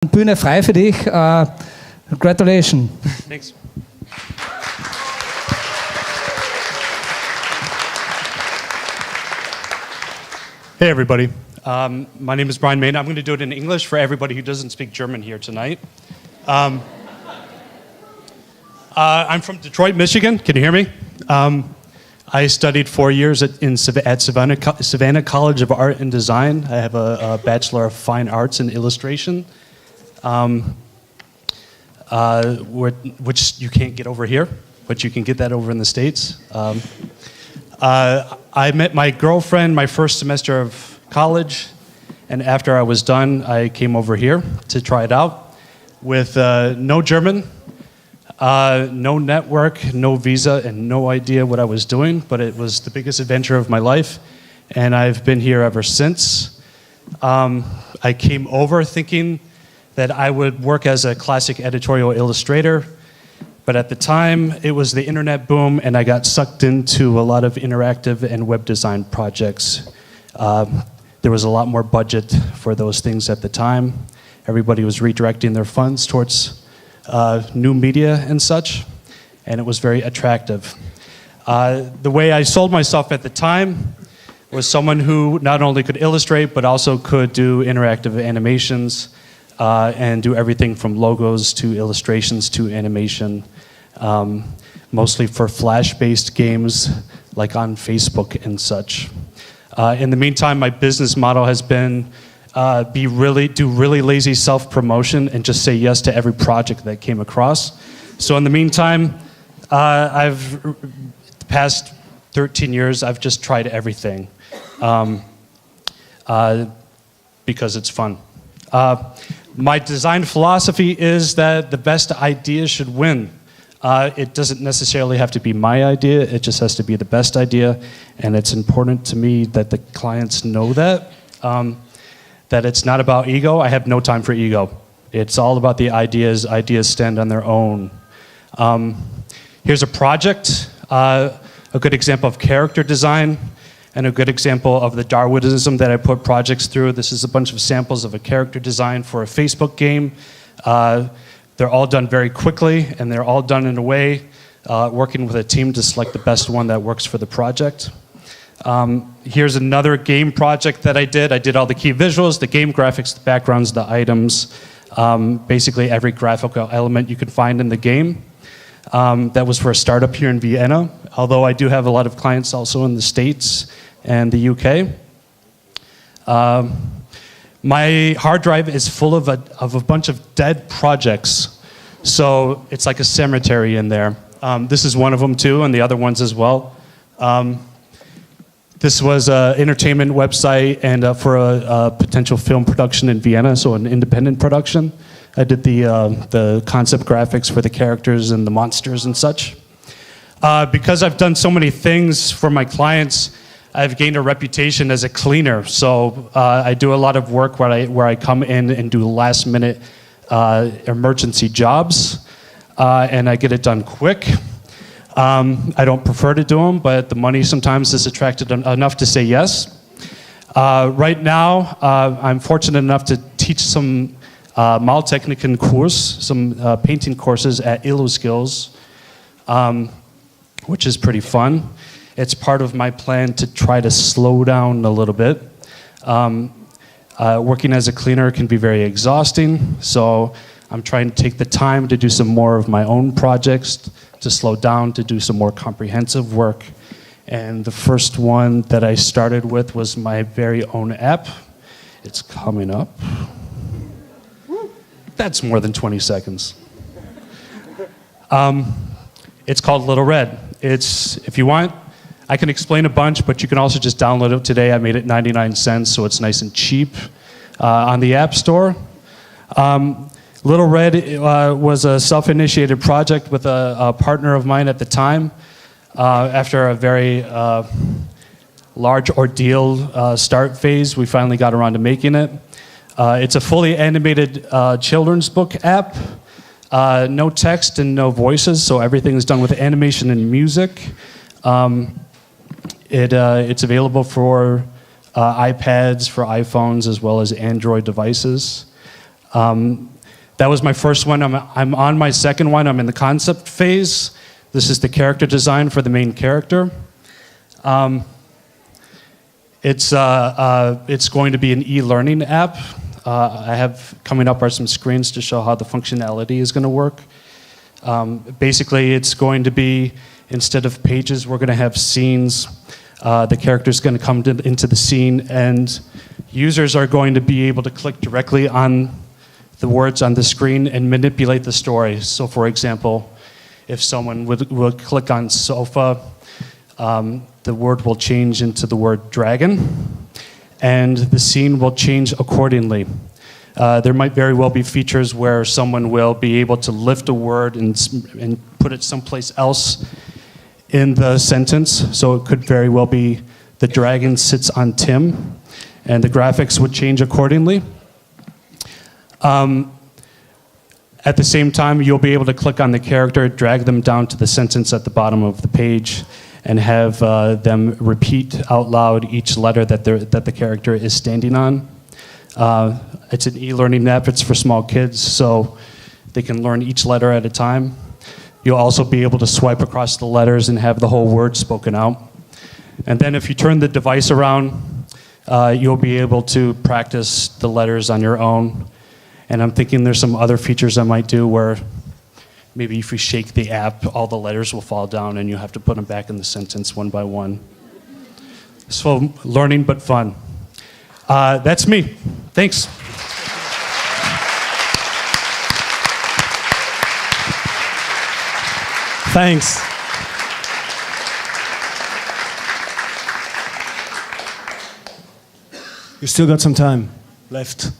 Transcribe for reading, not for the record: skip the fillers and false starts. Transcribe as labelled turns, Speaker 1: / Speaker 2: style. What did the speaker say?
Speaker 1: Bühne frei für dich. Congratulations.
Speaker 2: Thanks. Hey, everybody. My name is Brian Main. I'm going to do it in English for everybody who doesn't speak German here tonight. I'm from Detroit, Michigan. Can you hear me? I studied 4 years at Savannah College of Art and Design. I have a Bachelor of Fine Arts in Illustration, which you can't get over here, but you can get that over in the States. I met my girlfriend my first semester of college, and after I was done, I came over here to try it out with no German, no network, no visa, and no idea what I was doing, but it was the biggest adventure of my life, and I've been here ever since. I came over thinking that I would work as a classic editorial illustrator, but at the time, it was the internet boom, and I got sucked into a lot of interactive and web design projects. There was a lot more budget for those things at the time. Everybody was redirecting their funds towards new media and such, and it was very attractive. The way I sold myself at the time was someone who not only could illustrate, but also could do interactive animations and do everything from logos to illustrations to animation, mostly for Flash-based games like on Facebook and such. In the meantime, my business model has been do really lazy self-promotion and just say yes to every project that came across. So in the meantime, the past 13 years, I've just tried everything because it's fun. My design philosophy is that the best idea should win. It doesn't necessarily have to be my idea, it just has to be the best idea, and it's important to me that the clients know that. That it's not about ego. I have no time for ego. It's all about the ideas. Ideas stand on their own. Here's a project, a good example of character design, and a good example of the Darwinism that I put projects through. This is a bunch of samples of a character design for a Facebook game. They're all done very quickly, and they're all done in a way, working with a team to select the best one that works for the project. Here's another game project that I did. I did all the key visuals, the game graphics, the backgrounds, the items, basically every graphical element you could find in the game. That was for a startup here in Vienna, although I do have a lot of clients also in the States and the UK. My hard drive is full of a bunch of dead projects, so it's like a cemetery in there. This is one of them too, and the other ones as well. This was an entertainment website and for a potential film production in Vienna, so an independent production. I did the concept graphics for the characters and the monsters and such. Because I've done so many things for my clients, I've gained a reputation as a cleaner. So I do a lot of work where I come in and do last-minute emergency jobs, and I get it done quick. I don't prefer to do them, but the money sometimes is attracted enough to say yes. Right now, I'm fortunate enough to teach some Maltechniken course, some painting courses at IlluSkills, which is pretty fun. It's part of my plan to try to slow down a little bit. Working as a cleaner can be very exhausting, so I'm trying to take the time to do some more of my own projects, to slow down, to do some more comprehensive work. And the first one that I started with was my very own app. It's coming up. That's more than 20 seconds. It's called Little Red. If you want, I can explain a bunch, but you can also just download it today. I made it 99 cents, so it's nice and cheap on the App Store. Little Red was a self-initiated project with a partner of mine at the time. After a very large ordeal start phase, we finally got around to making it. It's a fully animated children's book app. No text and no voices, so everything is done with animation and music. It's available for iPads, for iPhones, as well as Android devices. That was my first one. I'm on my second one. I'm in the concept phase. This is the character design for the main character. It's going to be an e-learning app. I have coming up are some screens to show how the functionality is going to work. Basically, it's going to be, instead of pages, we're going to have scenes. The character's going to come into the scene, and users are going to be able to click directly on the words on the screen and manipulate the story. So, for example, if someone would click on sofa, the word will change into the word dragon, and the scene will change accordingly. There might very well be features where someone will be able to lift a word and put it someplace else in the sentence. So it could very well be the dragon sits on Tim, and the graphics would change accordingly. At the same time, you'll be able to click on the character, drag them down to the sentence at the bottom of the page, and have them repeat out loud each letter that the character is standing on. It's an e-learning app. It's for small kids, so they can learn each letter at a time. You'll also be able to swipe across the letters and have the whole word spoken out. And then if you turn the device around, you'll be able to practice the letters on your own. And I'm thinking there's some other features I might do where maybe if you shake the app, all the letters will fall down and you have to put them back in the sentence one by one. So learning but fun. That's me. Thanks.
Speaker 3: Thanks. You still got some time left.